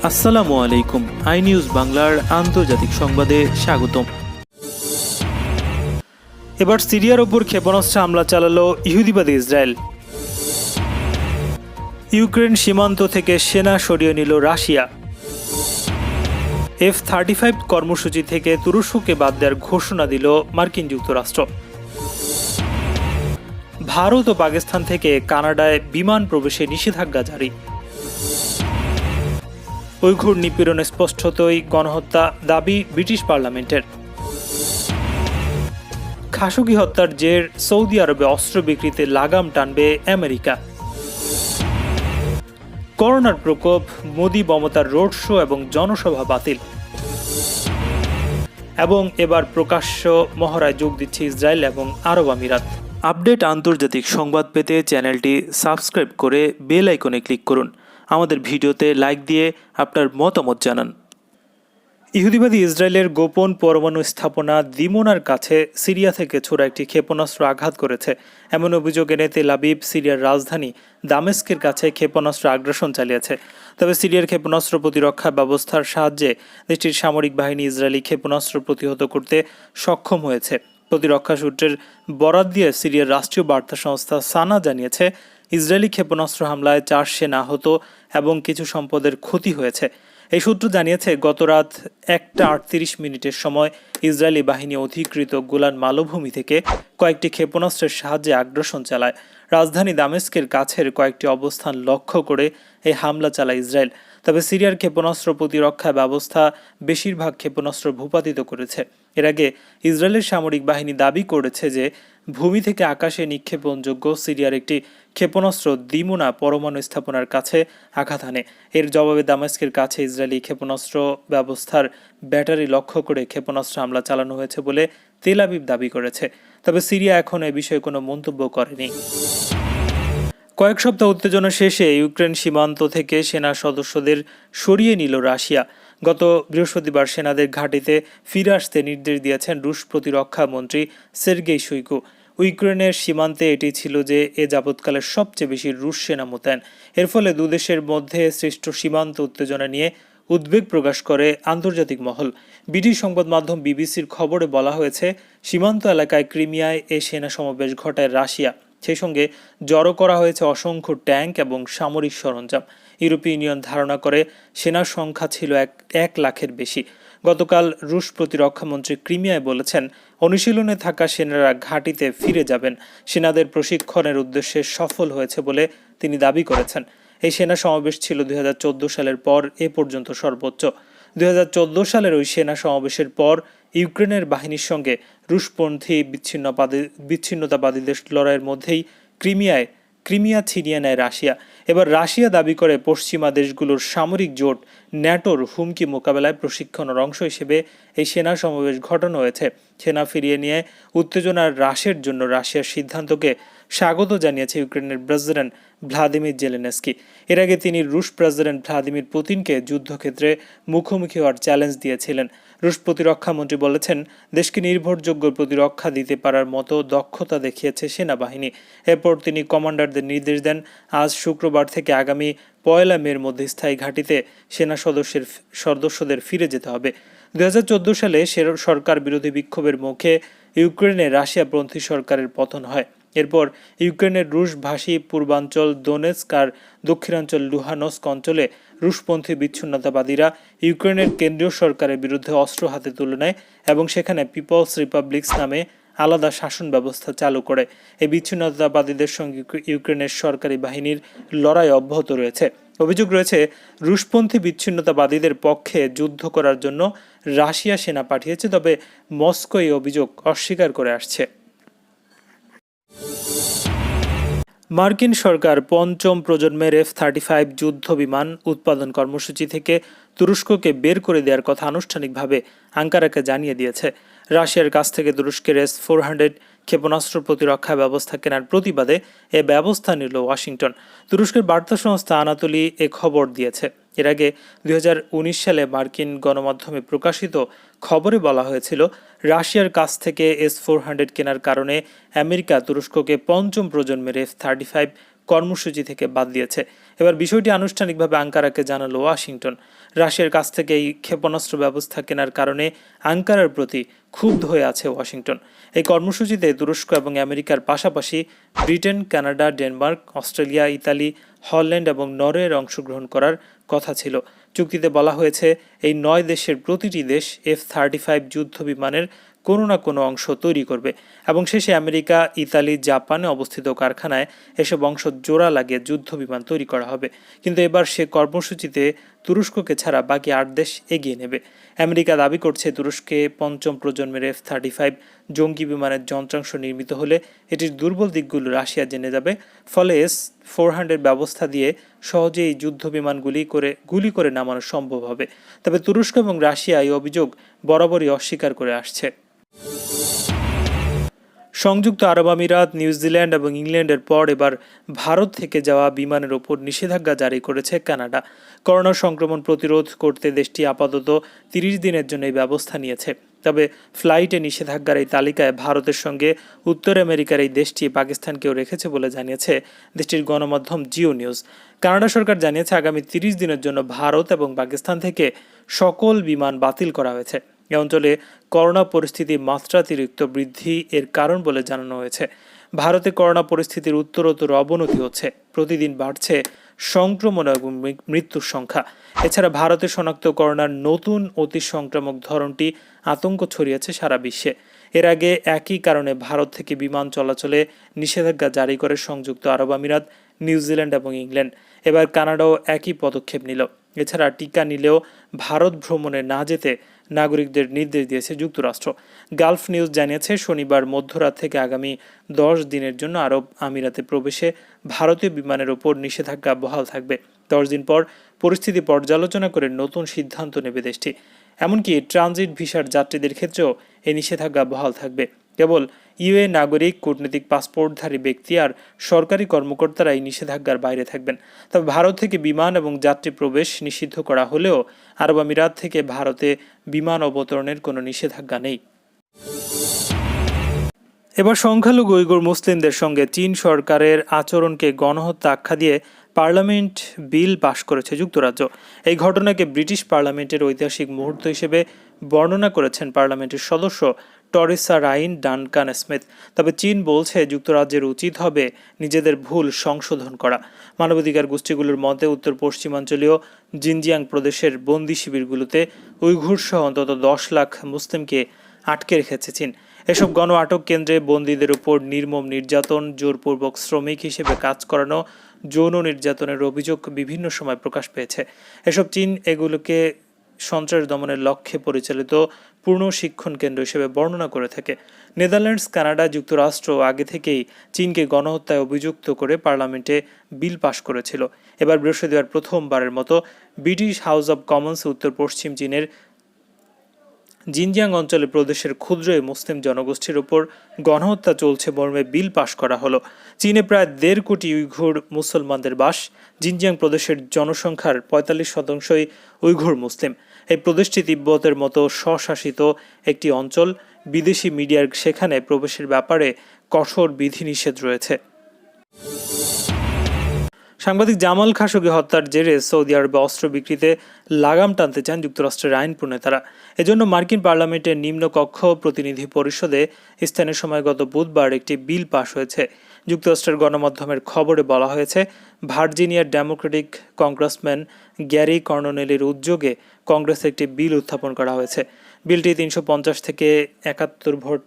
আসসালামু আলাইকুম। I news বাংলার আন্তর্জাতিক সংবাদে স্বাগতম। এবার সিরিয়ার ওপর ক্ষেপণাস্ত্র হামলা চালালো ইহুদিবাদী ইসরায়েল। ইউক্রেন সীমান্ত থেকে সেনা সরিয়ে নিল রাশিয়া। F-35 কর্মসূচি থেকে তুরস্ককে বাদ দেওয়ার ঘোষণা দিল মার্কিন যুক্তরাষ্ট্র। ভারত ও পাকিস্তান থেকে কানাডায় বিমান প্রবেশে নিষেধাজ্ঞা জারি। উইঘুর নিপীড়নে স্পষ্টতই গণহত্যা, দাবি ব্রিটিশ পার্লামেন্টের। খাশোগি হত্যার জের, সৌদি আরবে অস্ত্র বিক্রিতে লাগাম টানবে আমেরিকা। করোনার প্রকোপ, মোদি মমতার রোড শো এবং জনসভা বাতিল। এবং এবার প্রকাশ্য মহড়ায় যোগ দিচ্ছে ইসরায়েল এবং আরব আমিরাত। আপডেট আন্তর্জাতিক সংবাদ পেতে চ্যানেলটি সাবস্ক্রাইব করে বেল আইকনে ক্লিক করুন। আমাদের ভিডিওতে লাইক দিয়ে আপনার মতামত জানান। ইহুদিবাদী ইসরায়েলের গোপন পরমাণু স্থাপনা দিমোনার কাছে সিরিয়া থেকে ছোড়া একটি ক্ষেপণাস্ত্র আঘাত করেছে এমন অভিযোগ এনে তেল আবিব সিরিয়ার রাজধানী দামেস্কের কাছে ক্ষেপণাস্ত্র আগ্রাসন চালিয়েছে। তবে সিরিয়ার ক্ষেপণাস্ত্র প্রতিরক্ষা ব্যবস্থার সাহায্যে দেশটির সামরিক বাহিনী ইসরায়েলি ক্ষেপণাস্ত্র প্রতিহত করতে সক্ষম হয়েছে। প্রতিরক্ষা সূত্রের বরাত দিয়ে সিরিয়ার রাষ্ট্রীয় বার্তা সংস্থা সানা জানিয়েছে, ইসরায়েলি ক্ষেপণাস্ত্র হামলায় 4 সেনা আহত এবং কিছু সম্পদের ক্ষতি হয়েছে। এই সূত্র জানিয়েছে, গত রাত 1:38 সময় ইসরায়েলি বাহিনী অধিকৃত গোলান মালভূমি থেকে কয়েকটি ক্ষেপণাস্ত্রের সাহায্যে আগ্রাসন চালায়। রাজধানী দামেস্কের কাছের কয়েকটি অবস্থান লক্ষ্য করে এই হামলা চালায় ইসরায়েল। তবে সিরিয়ার ক্ষেপণাস্ত্র প্রতিরক্ষা ব্যবস্থা বেশিরভাগ ক্ষেপণাস্ত্র ভূপাতিত করেছে। এর আগে ইসরায়েলের সামরিক বাহিনী দাবি করেছে যে ভূমি থেকে আকাশে নিক্ষেপণযোগ্য সিরিয়ার একটি ক্ষেপণাস্ত্র দিমোনা পরমাণু স্থাপনার কাছে আঘাত হানে। এর জবাবে দামেস্কের কাছে ইসরায়েলি ক্ষেপণাস্ত্র ব্যবস্থার ব্যাটারি লক্ষ্য করে ক্ষেপণাস্ত্র হামলা চালানো হয়েছে বলে তেল আবিব দাবি করেছে। তবে সিরিয়া এখন এ বিষয়ে কোনো মন্তব্য করেনি। কয়েক সপ্তাহ উত্তেজনা শেষে ইউক্রেন সীমান্ত থেকে সেনা সদস্যদের সরিয়ে নিল রাশিয়া। গত বৃহস্পতিবার সেনাদের ঘাঁটিতে ফিরে আসতে নির্দেশ দিয়েছেন রুশ প্রতিরক্ষা মন্ত্রী সের্গেই শুইগু। ইউক্রেনের সীমান্তে এটি ছিল যে এ যাবৎকালের সবচেয়ে বেশি রুশ সেনা মোতায়েন। এর ফলে দুদেশের মধ্যে সৃষ্ট সীমান্ত উত্তেজনা নিয়ে উদ্বেগ প্রকাশ করে আন্তর্জাতিক মহল। ব্রিটিশ সংবাদ মাধ্যম বিবিসির খবরে বলা হয়েছে, সীমান্ত এলাকায় ক্রিমিয়ায় এ সেনা সমাবেশ ঘটায় রাশিয়া। সেই সঙ্গে জড়ো করা হয়েছে অসংখ্য ট্যাঙ্ক এবং সামরিক সরঞ্জাম। ইউরোপীয় ইউনিয়ন ধারণা করে সেনার সংখ্যা ছিল 1 লাখের বেশি। গতকাল রুশ প্রতিরক্ষামন্ত্রী ক্রিমিয়ায় বলেছেন, অনুশীলনে থাকা সেনারা ঘাঁটিতে ফিরে যাবেন। সেনাদের প্রশিক্ষণের উদ্দেশ্যে সফল হয়েছে বলে তিনি দাবি করেছেন। এই সেনা সমাবেশ ছিল 2014 সালের পর এ পর্যন্ত সর্বোচ্চ। 2014 সালের ওই সেনা সমাবেশের পর ইউক্রেনের বাহিনীর সঙ্গে রুশপন্থী বিচ্ছিন্নতাবাদীদের লড়াইয়ের মধ্যেই ক্রিমিয়া ছিনিয়ে নেয় রাশিয়া। এবার রাশিয়া দাবি করে পশ্চিমা দেশগুলোর সামরিক জোট ন্যাটোর হুমকি মোকাবেলায় প্রশিক্ষণের অংশ হিসেবে এই সেনা সমাবেশ ঘটানো হয়েছে। সেনা ফিরিয়ে নিয়ে উত্তেজনার হ্রাসের জন্য রাশিয়ার সিদ্ধান্তকে স্বাগত জানিয়েছে ইউক্রেনের প্রেসিডেন্ট ভ্লাদিমির জেলেনস্কি। এর আগে তিনি রুশ প্রেসিডেন্ট ভ্লাদিমির পুতিনকে যুদ্ধক্ষেত্রে মুখোমুখি হওয়ার চ্যালেঞ্জ দিয়েছিলেন। রুশ প্রতিরক্ষা মন্ত্রী বলেছেন, দেশকে নির্ভরযোগ্য প্রতিরক্ষা দিতে পারার মতো দক্ষতা দেখিয়েছে সেনাবাহিনী। এরপর তিনি কমান্ডারদের নির্দেশ দেন, আজ শুক্রবার থেকে আগামী 1 মের মধ্যে স্থায়ী ঘাঁটিতে সেনা সদস্যদের ফিরে যেতে হবে। 2014 সালে সরকার বিরোধী বিক্ষোভের মুখে ইউক্রেনে রাশিয়াপন্থী সরকারের পতন হয়। এরপর ইউক্রেনের রুশভাষী পূর্বাঞ্চল দোনেৎস্ক আর দক্ষিণাঞ্চল লুহানস্ক অঞ্চলে রুশপন্থী বিচ্ছিন্নতাবাদীরা ইউক্রেনের কেন্দ্রীয় সরকারের বিরুদ্ধে অস্ত্র হাতে তুলে নেয় এবং সেখানে পিপলস রিপাবলিকস নামে আলাদা শাসন ব্যবস্থা চালু করে। এই বিচ্ছিন্নতাবাদীদের সঙ্গে ইউক্রেনের সরকারি বাহিনীর লড়াই অব্যাহত রয়েছে। অভিযোগ রয়েছে, রুশপন্থী বিচ্ছিন্নতাবাদীদের পক্ষে যুদ্ধ করার জন্য রাশিয়া সেনা পাঠিয়েছে, তবে মস্কো এই অভিযোগ অস্বীকার করে আসছে। মার্কিন সরকার 5ম প্রজন্মের F-35 যুদ্ধ বিমান উৎপাদন কর্মসূচি থেকে তুরস্ককে বের করে দেওয়ার কথা আনুষ্ঠানিকভাবে আঙ্কারাকে জানিয়ে দিয়েছে। রাশিয়ার কাছ থেকে তুরস্কের S-400 ক্ষেপণাস্ত্র প্রতিরক্ষা ব্যবস্থা কেনার প্রতিবাদে এ ব্যবস্থা নিল ওয়াশিংটন। তুরস্কের বার্তা সংস্থা আনাতোলি এ খবর দিয়েছে। এর আগে 2019 সালে মার্কিন গণমাধ্যমে প্রকাশিত খবরে বলা হয়েছিল, রাশিয়ার কাছ থেকে S-400 কেনার কারণে আমেরিকা তুরস্ককে 5ম প্রজন্মের F-35 কর্মসূচি থেকে বাদ দিয়েছে। এবার বিষয়টি আনুষ্ঠানিকভাবে আঙ্কারাকে জানালো ওয়াশিংটন। রাশিয়ার কাছ থেকে এই ক্ষেপণাস্ত্র ব্যবস্থা কেনার কারণে আঙ্কারার প্রতি ক্ষুব্ধ হয়ে আছে ওয়াশিংটন। এই কর্মসূচিতে তুরস্ক এবং আমেরিকার পাশাপাশি Britain, Canada, Denmark, Australia, Italy, Holland এবং নরওয়ের অংশগ্রহণ করার কথা ছিল। চুক্তিতে বলা হয়েছে এই 9 দেশের প্রতিটি দেশ F-35 যুদ্ধ বিমানের কোনো না কোনো অংশ তৈরি করবে এবং শেষে আমেরিকা, ইতালি, জাপানে অবস্থিত কারখানায় এসব অংশ জোড়া লাগিয়ে যুদ্ধ বিমান তৈরি করা হবে। কিন্তু এবার সে কর্মসূচিতে তুরস্ককে ছাড়া বাকি 8 দেশ এগিয়ে নেবে। আমেরিকা দাবি করছে তুরস্কে 5ম প্রজন্মের F-35 জঙ্গি বিমানের যন্ত্রাংশ নির্মিত হলে এটির দুর্বল দিকগুলো রাশিয়া জেনে যাবে, ফলে S-400 ব্যবস্থা দিয়ে সহজেই এই যুদ্ধ বিমানগুলি গুলি করে নামানো সম্ভব হবে। তবে তুরস্ক এবং রাশিয়া এই অভিযোগ বরাবরই অস্বীকার করে আসছে। সংযুক্ত আরব আমিরাত, নিউজিল্যান্ড এবং ইংল্যান্ডের পর এবার ভারত থেকে যাওয়া বিমানের ওপর নিষেধাজ্ঞা জারি করেছে কানাডা। করোনা সংক্রমণ প্রতিরোধ করতে দেশটি আপাতত 30 দিনের জন্য এই ব্যবস্থা নিয়েছে। তবে ফ্লাইটে নিষেধাজ্ঞার এই তালিকায় ভারতের সঙ্গে উত্তর আমেরিকার এই দেশটি পাকিস্তানকেও রেখেছে বলে জানিয়েছে দেশটির গণমাধ্যম জিও নিউজ। কানাডা সরকার জানিয়েছে আগামী 30 দিনের জন্য ভারত এবং পাকিস্তান থেকে সকল বিমান বাতিল করা হয়েছে। এ অঞ্চলে করোনা পরিস্থিতি মাত্রাতিরিক্ত বৃদ্ধি এর কারণ বলে জানানো হয়েছে। ভারতে করোনা পরিস্থিতির উত্তরোত্তর অবনতি হচ্ছে, প্রতিদিন বাড়ছে সংক্রমণ এবং মৃত্যুর সংখ্যা। এছাড়া ভারতে শনাক্ত করোনার নতুন অতি সংক্রামক ধরনটি আতঙ্ক ছড়িয়েছে সারা বিশ্বে। এর আগে একই কারণে ভারত থেকে বিমান চলাচলে নিষেধাজ্ঞা জারি করে সংযুক্ত আরব আমিরাত, নিউজিল্যান্ড এবং ইংল্যান্ড। এবার কানাডাও একই পদক্ষেপ নিল। এছাড়া টিকা নিলেও ভারত ভ্রমণে না যেতে নাগরিকদের নির্দেশ দিয়েছে যুক্তরাষ্ট্র। গালফ নিউজ জানিয়েছে শনিবার মধ্যরাত থেকে আগামী 10 দিনের জন্য আরব আমিরাতে প্রবেশে ভারতীয় বিমানের ওপর নিষেধাজ্ঞা বহাল থাকবে। 10 দিন পর পরিস্থিতি পর্যালোচনা করে নতুন সিদ্ধান্ত নেবে দেশটি। এমনকি ট্রানজিট ভিসার যাত্রীদের ক্ষেত্রেও এই নিষেধাজ্ঞা বহাল থাকবে। কেবল ইউএ নাগরিক, কূটনৈতিক পাসপোর্টধারী ব্যক্তি আর সরকারি কর্মকর্তারা এই নিষেধাজ্ঞার বাইরে থাকবেন। তবে ভারত থেকে বিমান এবং যাত্রী প্রবেশ নিষিদ্ধ করা হলেও আরব আমিরাত থেকে ভারতে বিমান অবতরণের কোনো নিষেধাজ্ঞা নেই। এবার সংখ্যালঘু উইঘুর মুসলিমদের সঙ্গে চীন সরকারের আচরণকে গণহত্যা আখ্যা দিয়ে পার্লামেন্ট বিল পাশ করেছে যুক্তরাজ্য। এই ঘটনাকে ব্রিটিশ পার্লামেন্টের ঐতিহাসিক মুহূর্ত হিসেবে বর্ণনা করেছেন পার্লামেন্টের সদস্য টরিসা রাইন ডানকান স্মিথ। তবে চীন বলছে যুক্তরাজ্যের উচিত হবে নিজেদের ভুল সংশোধন করা। মানবাধিকার গোষ্ঠীগুলোর মতে উত্তর পশ্চিমাঞ্চলীয় জিনজিয়াং প্রদেশের বন্দি শিবিরগুলোতে উইঘুর সহ অন্তত 10 লাখ মুসলিমকে আটকে রেখেছে চীন। এসব গণ আটক কেন্দ্রে বন্দীদের উপর নির্মম নির্যাতন, জোরপূর্বক শ্রমিক হিসেবে কাজ করানো, যৌন নির্যাতনের অভিযোগ বিভিন্ন সময় প্রকাশ পেয়েছে। এসব চীন এগুলোকে সন্ত্রাস দমনের লক্ষ্যে পরিচালিত পূর্ণ শিক্ষণ কেন্দ্র হিসেবে বর্ণনা করে থাকে। নেদারল্যান্ডস, কানাডা, যুক্তরাষ্ট্র আগে থেকেই চীনকে গণহত্যায় অভিযুক্ত করে পার্লামেন্টে বিল পাশ করেছিল। এবার বৃহস্পতিবার প্রথমবারের মতো ব্রিটিশ হাউস অব কমন্সে উত্তর পশ্চিম চীনের জিনজিয়াং অঞ্চলে প্রদেশের ক্ষুদ্র মুসলিম জনগোষ্ঠীর উপর গণহত্যা চলছে মর্মে বিল পাশ করা হলো। চীনে প্রায় 1.5 কোটি উইঘুর মুসলমানদের বাস। জিনজিয়াং প্রদেশের জনসংখ্যার 45% উইঘুর মুসলিম। এই প্রদেশটি তিব্বতের মতো স্বশাসিত একটি অঞ্চল। বিদেশি মিডিয়ার সেখানে প্রবেশের ব্যাপারে কঠোর বিধিনিষেধ রয়েছে। সাংবাদিক জামাল খাশোগি হত্যার জেরে সৌদি আরবে অস্ত্র বিক্রিতে লাগাম টানতে চান যুক্তরাষ্ট্রের আইন প্রণেতারা। এজন্য মার্কিন পার্লামেন্টের নিম্নকক্ষ প্রতিনিধি পরিষদে স্থানীয় সময় গত বুধবার একটি বিল পাশ হয়েছে। যুক্তরাষ্ট্রের গণমাধ্যমের খবরে বলা হয়েছে, ভার্জিনিয়ার ডেমোক্রেটিক কংগ্রেসম্যান গ্যারি কর্ননেলের উদ্যোগে কংগ্রেসে একটি বিল উত্থাপন করা হয়েছে। বিলটি 350 থেকে 71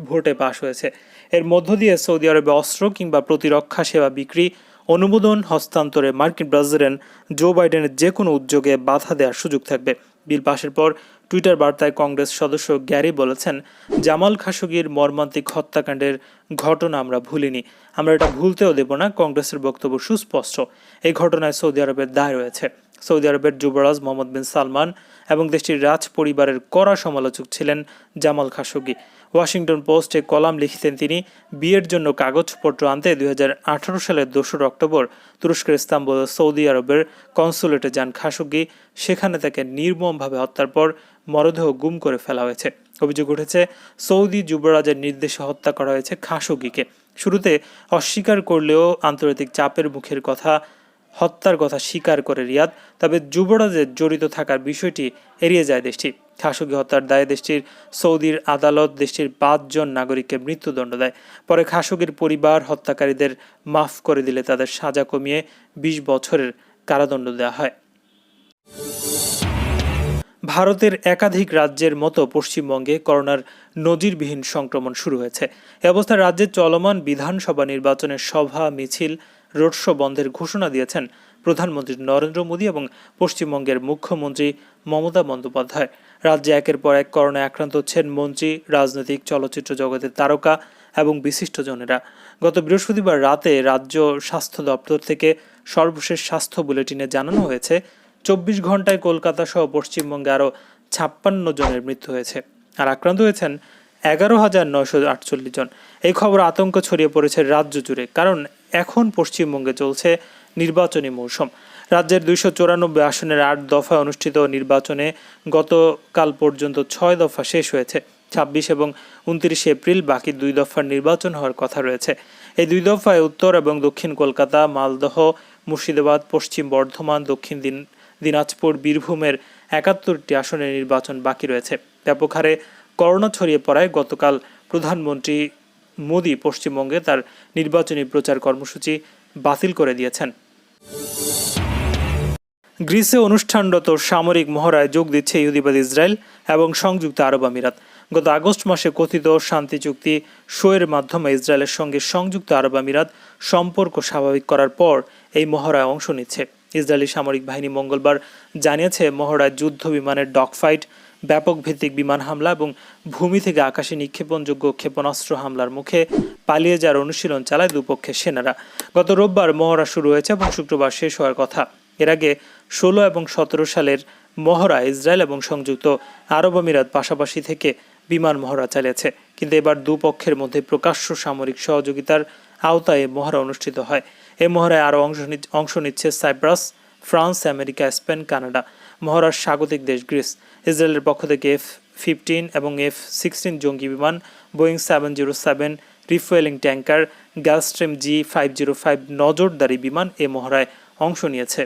ভোটে পাশ হয়েছে। এর মধ্য দিয়ে সৌদি আরবে অস্ত্র কিংবা প্রতিরক্ষা সেবা বিক্রি অনুমোদন হস্তান্তরে মার্কিন প্রেসিডেন্ট জো বাইডেনের যে কোনো উদ্যোগে বাধা দেওয়ার সুযোগ থাকবে। বিল পাশের পর টুইটার বার্তায় কংগ্রেস সদস্য গ্যারি বলেছেন, জামাল খাশোগির মর্মান্তিক হত্যাকাণ্ডের ঘটনা আমরা ভুলিনি, আমরা এটা ভুলতেও দেব না। কংগ্রেসের বক্তব্য সুস্পষ্ট, এই ঘটনায় সৌদি আরবের দায় রয়েছে। সৌদি আরবের যুবরাজ মোহাম্মদ বিন সালমান এবং দেশটির রাজ পরিবারের কড়া সমালোচক ছিলেন জামাল খাশোগি। ওয়াশিংটন পোস্টে কলাম লিখতেন তিনি। বিয়ের জন্য কাগজপত্র আনতে 2018 সালের 2 অক্টোবর তুরস্কের ইস্তাম্বুল সৌদি আরবের কনসুলেটে যান খাশোগি। সেখানে তাকে নির্মমভাবে হত্যার পর মরদেহ গুম করে ফেলা হয়েছে। অভিযোগ উঠেছে সৌদি যুবরাজের নির্দেশে হত্যা করা হয়েছে খাশোগিকে। শুরুতে অস্বীকার করলেও আন্তর্জাতিক চাপের মুখের হত্যার কথা স্বীকার করে রিয়াদ। তবে যুবরাজের জড়িত থাকার বিষয়টি এড়িয়ে যায় দেশটি। খাশোগি হত্যার দায়ে দেশটির সৌদির আদালত দেশটির 5 জন নাগরিককে মৃত্যুদণ্ড দেয়। পরে খাশোগির পরিবার হত্যাকারীদের মাফ করে দিলে তাদের সাজা কমিয়ে 20 বছরের কারাদণ্ড দেওয়া হয়। ভারতের একাধিক রাজ্যের মতো পশ্চিমবঙ্গে করোনার নজিরবিহীন সংক্রমণ শুরু হয়েছে। এ অবস্থায় রাজ্যের চলমান বিধানসভা নির্বাচনের সভা, মিছিল, রোড শো বন্ধের ঘোষণা দিয়েছেন প্রধানমন্ত্রী নরেন্দ্র মোদী এবং পশ্চিমবঙ্গের মুখ্যমন্ত্রী মমতা বন্দ্যোপাধ্যায়। রাজ্যে একের পর এক করোনায় আক্রান্ত হচ্ছেন মন্ত্রী, রাজনৈতিক, চলচ্চিত্র জগতের তারকা এবং বিশিষ্টজনেরা। গত বৃহস্পতিবার রাতে রাজ্য স্বাস্থ্য দপ্তর থেকে সর্বশেষ স্বাস্থ্য বুলেটিনে জানানো হয়েছে 24 ঘন্টায় কলকাতা সহ পশ্চিমবঙ্গে আরও 56 জনের মৃত্যু হয়েছে, আর আক্রান্ত হয়েছেন 11,948 জন। এই খবর আতঙ্ক ছড়িয়ে পড়েছে রাজ্য জুড়ে, কারণ এখন পশ্চিমবঙ্গে চলছে নির্বাচনী মৌসুম। রাজ্যের 294 আসনের 8 দফায় অনুষ্ঠিত নির্বাচনে গতকাল পর্যন্ত 6 দফা শেষ হয়েছে। 26 এবং 29 এপ্রিল বাকি 2 দফার নির্বাচন হওয়ার কথা রয়েছে। এই 2 দফায় উত্তর এবং দক্ষিণ কলকাতা, মালদহ, মুর্শিদাবাদ, পশ্চিম বর্ধমান, দক্ষিণ দিনাজপুর, বীরভূমের 71টি আসনে নির্বাচন বাকি রয়েছে। ব্যাপক হারে করোনা ছড়িয়ে পড়ায় গতকাল প্রধানমন্ত্রী মোদী পশ্চিমবঙ্গে তার নির্বাচনী প্রচার কর্মসূচি বাতিল করে দিয়েছেন। গ্রিসে অনুষ্ঠানরত সামরিক মহড়ায় যোগ দিচ্ছে ইহুদিবাদ ইসরায়েল এবং সংযুক্ত আরব আমিরাত। গত আগস্ট মাসে কথিত শান্তি চুক্তি সইয়ের মাধ্যমে ইসরায়েলের সঙ্গে সংযুক্ত আরব আমিরাত সম্পর্ক স্বাভাবিক করার পর এই মহড়ায় অংশ নিচ্ছে। ইসরায়েলি সামরিক বাহিনী মঙ্গলবার জানিয়েছে মহড়ায় যুদ্ধ বিমানের ডগফাইট, ব্যাপক ভিত্তিক বিমান হামলা এবং ভূমি থেকে আকাশে নিক্ষেপণযোগ্য ক্ষেপণাস্ত্র হামলার মুখে পালিয়ে যাওয়ার অনুশীলন চালায় দুপক্ষের সেনারা। গত রোববার মহড়া শুরু হয়েছে এবং শুক্রবার শেষ হওয়ার কথা। এর আগে 16 এবং 17 সালের মহড়া ইসরায়েল এবং সংযুক্ত আরব আমিরাত পাশাপাশি থেকে বিমান মহড়া চালিয়েছে, কিন্তু এবার দুপক্ষের মধ্যে প্রকাশ্য সামরিক সহযোগিতার আওতায় মহড়া অনুষ্ঠিত হয়। এই মহড়ায় আরও অংশ নিচ্ছে Cyprus, France, America, Spain, Canada. মহড়ার স্বাগতিক দেশ গ্রিস। ইসরায়েলের পক্ষ থেকে F-15 এবং F-16 জঙ্গি বিমান, বোয়িং 707 রিফুয়েলিং ট্যাঙ্কার, গ্যালস্ট্রিম G-505 নজরদারি বিমান এ মহড়ায় অংশ নিয়েছে।